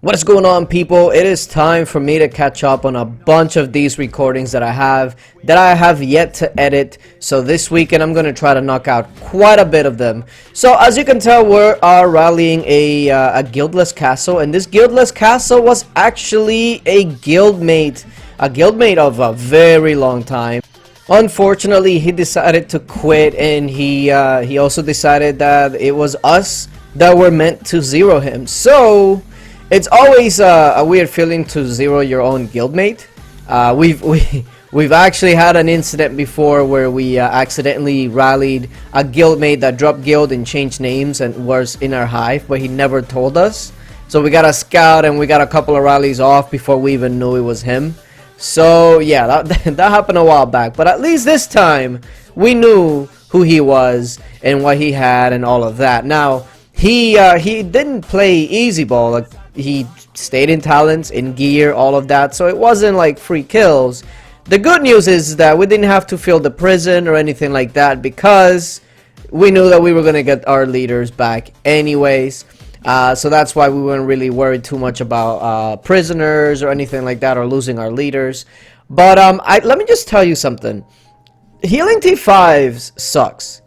What is going on, people? It is time for me to catch up on a bunch of these recordings that I have yet to edit. So this weekend I'm going to try to knock out quite a bit of them. So as you can tell, we are rallying a guildless castle, and this guildless castle was actually a guildmate of a very long time. Unfortunately, he decided to quit, and he also decided that it was us that were meant to zero him. So it's always a weird feeling to zero your own guildmate. We've actually had an incident before where we accidentally rallied a guildmate that dropped guild and changed names and was in our hive, but he never told us. So we got a scout and we got a couple of rallies off before we even knew it was him. So yeah, that happened a while back, but at least this time we knew who he was and what he had and all of that. Now he didn't play easy ball. Like, he stayed in talents, in gear, all of that, so it wasn't like free kills. The good news is that we didn't have to fill the prison or anything like that, because we knew that we were gonna get our leaders back anyways. So that's why we weren't really worried too much about prisoners or anything like that, or losing our leaders. But let me just tell you something. Healing T5s sucks.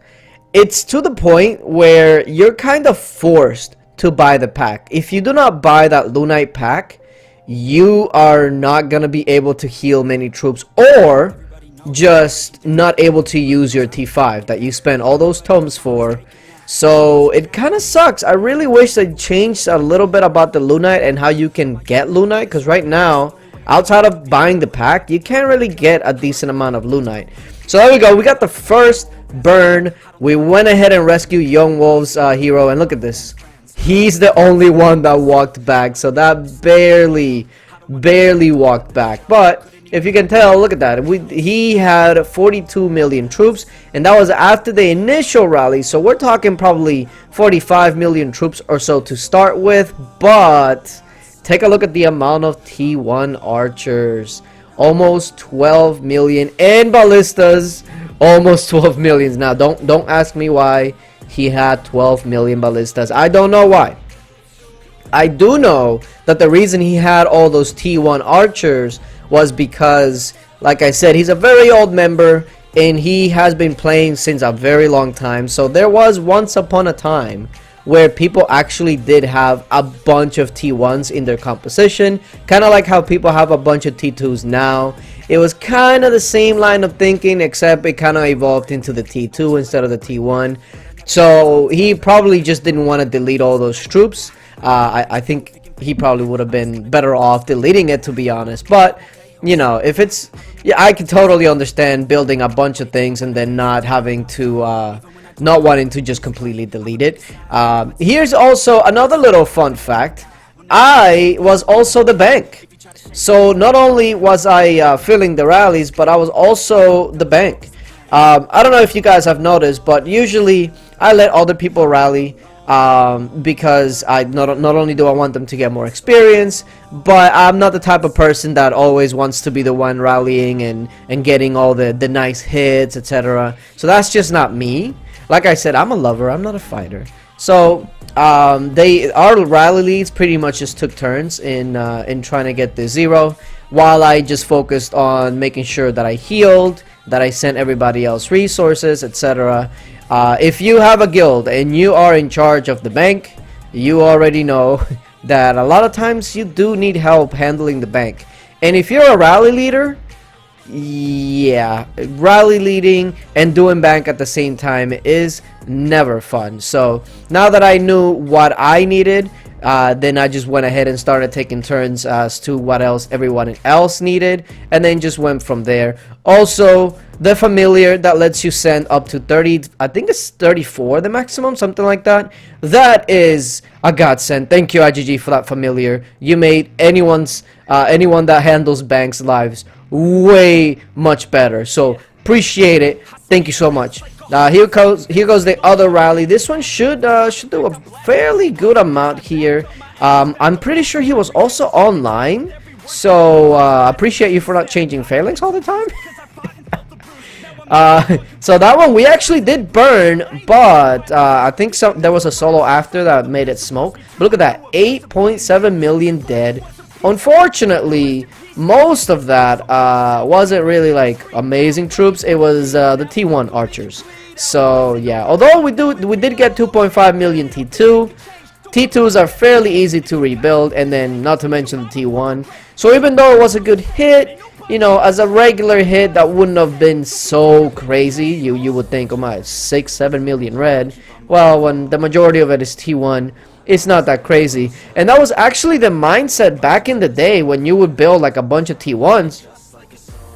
It's to the point where you're kind of forced to buy the pack. If you do not buy that Lunite pack, you are not gonna be able to heal many troops, or just not able to use your T5 that you spent all those tomes for. So it kind of sucks. I really wish they changed a little bit about the Lunite and how you can get Lunite, because right now, outside of buying the pack, you can't really get a decent amount of Lunite. So there we go. We got the first burn. We went ahead and rescued Young Wolf's hero, and look at this. He's the only one that walked back, so that barely walked back. But if you can tell, look at that. He had 42 million troops, and that was after the initial rally. So we're talking probably 45 million troops or so to start with. But take a look at the amount of T1 archers. Almost 12 million, and ballistas almost 12 millions. Now don't ask me why he had 12 million ballistas. I don't know why. I do know that the reason he had all those T1 archers was because, like I said, he's a very old member and he has been playing since a very long time. So there was once upon a time where people actually did have a bunch of T1s in their composition, kind of like how people have a bunch of T2s now. It was kind of the same line of thinking, except it kind of evolved into the T2 instead of the T1. So he probably just didn't want to delete all those troops. I think he probably would have been better off deleting it, to be honest. But you know, if it's, yeah, I can totally understand building a bunch of things and then not having to not wanting to just completely delete it. Here's also another little fun fact. I was also the bank. So not only was I filling the rallies, but I was also the bank. I don't know if you guys have noticed, but usually I let other people rally because I not only do I want them to get more experience, but I'm not the type of person that always wants to be the one rallying and getting all the nice hits, etc. So that's just not me. Like I said, I'm a lover, I'm not a fighter. So our rally leads pretty much just took turns in trying to get the zero, while I just focused on making sure that I healed, that I sent everybody else resources, etc. If you have a guild and you are in charge of the bank, you already know that a lot of times you do need help handling the bank. And if you're a rally leader, yeah, rally leading and doing bank at the same time is never fun. So now that I knew what I needed, then I just went ahead and started taking turns as to what else everyone else needed, and then just went from there. Also, the familiar that lets you send up to 30, I think it's 34 the maximum, something like that. That is a godsend. Thank you, IGG, for that familiar. You made anyone that handles banks' lives way much better. So appreciate it. Thank you so much. Here goes the other rally. This one should do a fairly good amount here. I'm pretty sure he was also online, so appreciate you for not changing phalanx all the time. So that one we actually did burn, but I think there was a solo after that made it smoke. But look at that, 8.7 million dead. Unfortunately, most of that wasn't really like amazing troops. It was the T1 archers. So yeah, although we did get 2.5 million T2. T2s are fairly easy to rebuild, and then not to mention the T1. So even though it was a good hit, you know, as a regular hit, that wouldn't have been so crazy. You would think, oh my, 6-7 million red. Well, when the majority of it is T1, it's not that crazy. And that was actually the mindset back in the day when you would build like a bunch of T1s.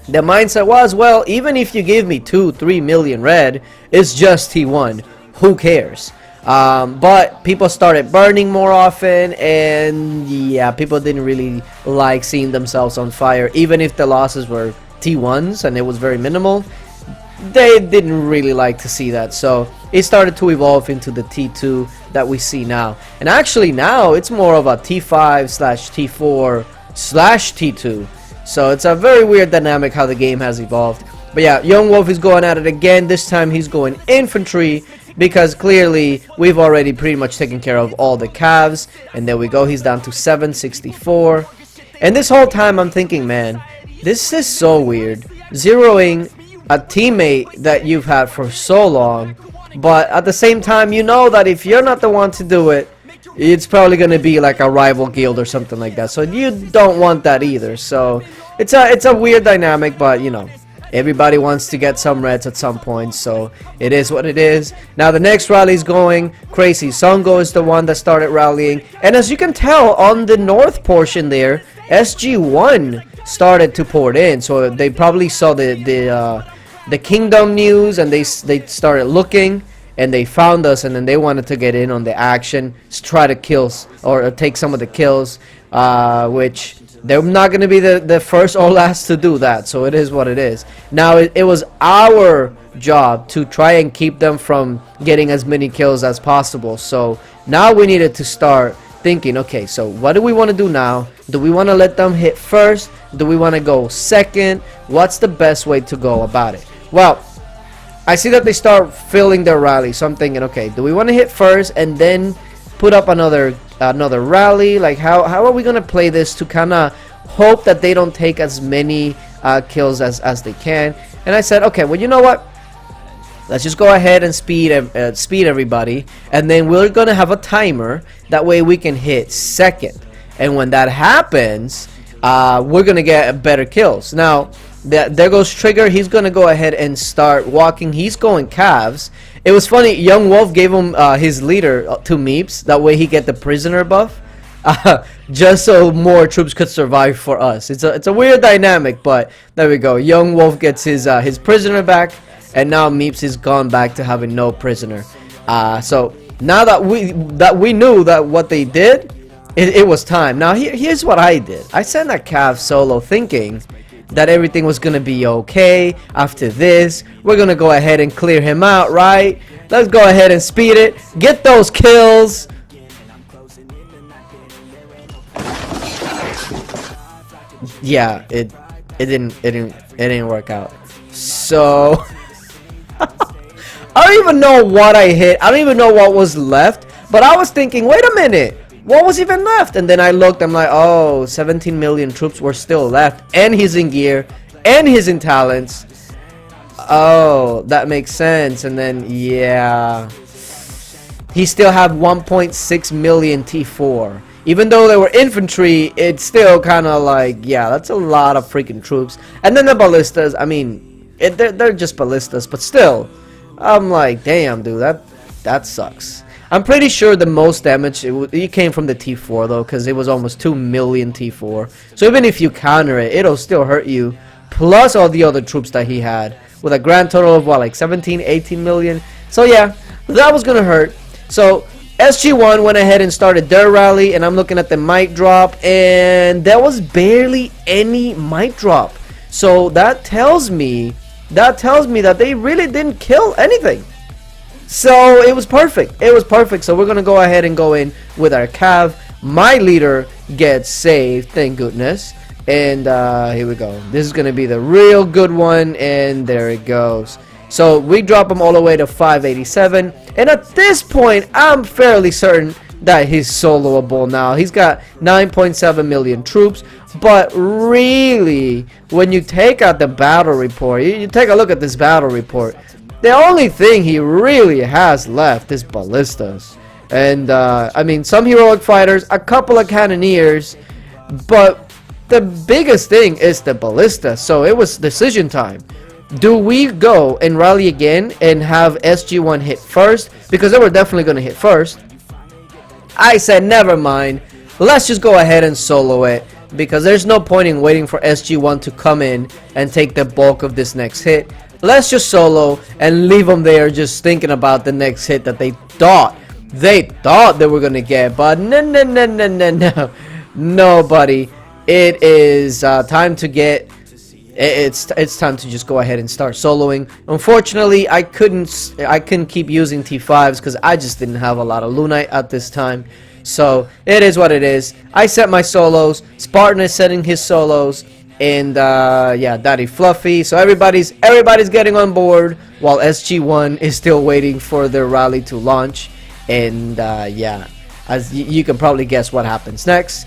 The mindset was, well, even if you give me 2-3 million red, it's just T1. Who cares? But people started burning more often, and yeah, people didn't really like seeing themselves on fire. Even if the losses were T1s and it was very minimal, they didn't really like to see that. So it started to evolve into the T2 that we see now. And actually now it's more of a T5/T4/T2. So it's a very weird dynamic how the game has evolved. But yeah, Young Wolf is going at it again. This time he's going infantry, because clearly we've already pretty much taken care of all the calves. And there we go, he's down to 764. And this whole time I'm thinking, man, this is so weird, zeroing a teammate that you've had for so long, but at the same time you know that if you're not the one to do it, it's probably going to be like a rival guild or something like that. So you don't want that either. So it's a weird dynamic, but you know, everybody wants to get some reds at some point, so it is what it is. Now the next rally is going crazy. Songo is the one that started rallying, and as you can tell on the north portion there, SG1 started to pour it in. So they probably saw the kingdom news, and they started looking, and they found us, and then they wanted to get in on the action, try to kill or take some of the kills, which they're not going to be the first or last to do that. So it is what it is. Now it was our job to try and keep them from getting as many kills as possible. So now we needed to start thinking, okay, so what do we want to do now? Do we want to let them hit first? Do we want to go second? What's the best way to go about it? Well, I see that they start filling their rally. So I'm thinking, okay, do we want to hit first and then put up another rally? Like how are we gonna play this to kind of hope that they don't take as many kills as they can? And I said, okay, well, you know what, let's just go ahead and speed everybody, and then we're gonna have a timer. That way we can hit second, and when that happens, we're gonna get better kills. Now there goes Trigger. He's gonna go ahead and start walking. He's going calves. It was funny, Young Wolf gave him his leader to Meeps. That way he get the prisoner buff, just so more troops could survive for us. It's a weird dynamic, but there we go. Young Wolf gets his prisoner back, and now Meeps is gone back to having no prisoner. So now that we knew that what they did, it was time. Now here's what I did. I sent that calf solo thinking that everything was gonna be okay. After this, we're gonna go ahead and clear him out, right? Let's go ahead and speed it, get those kills. Yeah, it didn't work out. So I don't even know what I hit. I don't even know what was left, but I was thinking, wait a minute, what was even left? And then I looked, I'm like, oh, 17 million troops were still left, and he's in gear, and he's in talents. Oh, that makes sense. And then, yeah, he still have 1.6 million T4. Even though they were infantry, it's still kind of like, yeah, that's a lot of freaking troops. And then the ballistas, I mean, they're just ballistas, but still, I'm like, damn, dude, that sucks. I'm pretty sure the most damage it came from the T4 though, because it was almost 2 million T4. So even if you counter it, it'll still hurt you. Plus all the other troops that he had, with a grand total of what, like 17, 18 million. So yeah, that was gonna hurt. So SG1 went ahead and started their rally, and I'm looking at the might drop, and there was barely any might drop. So that tells me that they really didn't kill anything. So it was perfect. It was perfect. So we're gonna go ahead and go in with our cav. My leader gets saved, thank goodness. And here we go. This is gonna be the real good one, and there it goes. So we drop him all the way to 587, and at this point I'm fairly certain that he's soloable now. He's got 9.7 million troops, but really, when you take out the battle report, you take a look at this battle report, the only thing he really has left is ballistas. And I mean, some heroic fighters, a couple of cannoneers, but the biggest thing is the ballista. So it was decision time. Do we go and rally again and have SG1 hit first? Because they were definitely going to hit first. I said, never mind. Let's just go ahead and solo it. Because there's no point in waiting for SG1 to come in and take the bulk of this next hit. Let's just solo and leave them there just thinking about the next hit that they thought they were going to get. But no. No, buddy. It is time to get... It's time to just go ahead and start soloing. Unfortunately, I couldn't keep using T5s because I just didn't have a lot of Lunite at this time. So it is what it is. I set my solos. Spartan is setting his solos, and yeah, Daddy Fluffy. So everybody's getting on board while SG1 is still waiting for their rally to launch. And yeah, as you can probably guess what happens next.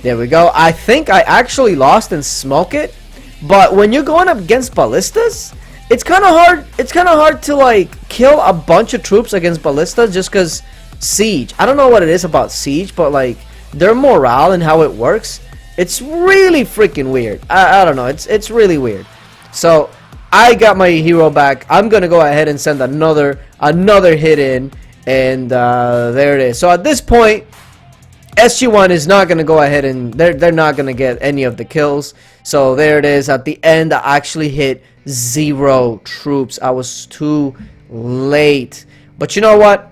There we go. I think I actually lost in Smoke It. But when you're going up against ballistas, it's kind of hard. It's kind of hard to like kill a bunch of troops against ballistas just because siege. I don't know what it is about siege, but like their morale and how it works, it's really freaking weird. I don't know. It's really weird. So I got my hero back. I'm gonna go ahead and send another hit in, and there it is. So at this point, SG1 is not going to go ahead and they're not going to get any of the kills. So there it is. At the end, I actually hit 0 troops. I was too late. But you know what?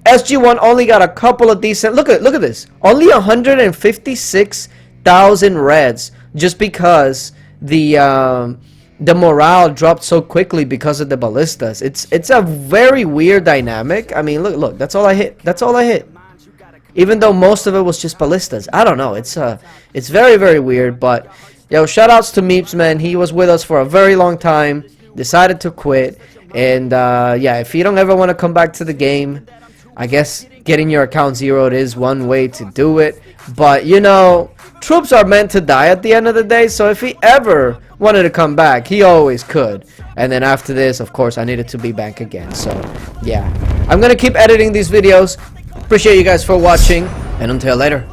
SG1 only got a couple of decent... Look at this. Only 156,000 reds just because the morale dropped so quickly because of the ballistas. It's a very weird dynamic. I mean, look. That's all I hit. That's all I hit. Even though most of it was just ballistas. I don't know. It's very, very weird. But, yo, shoutouts to Meeps, man. He was with us for a very long time. Decided to quit. And, yeah, if you don't ever want to come back to the game, I guess getting your account zeroed is one way to do it. But, you know, troops are meant to die at the end of the day. So if he ever wanted to come back, he always could. And then after this, of course, I needed to be back again. So, yeah. I'm going to keep editing these videos. Appreciate you guys for watching, and until later.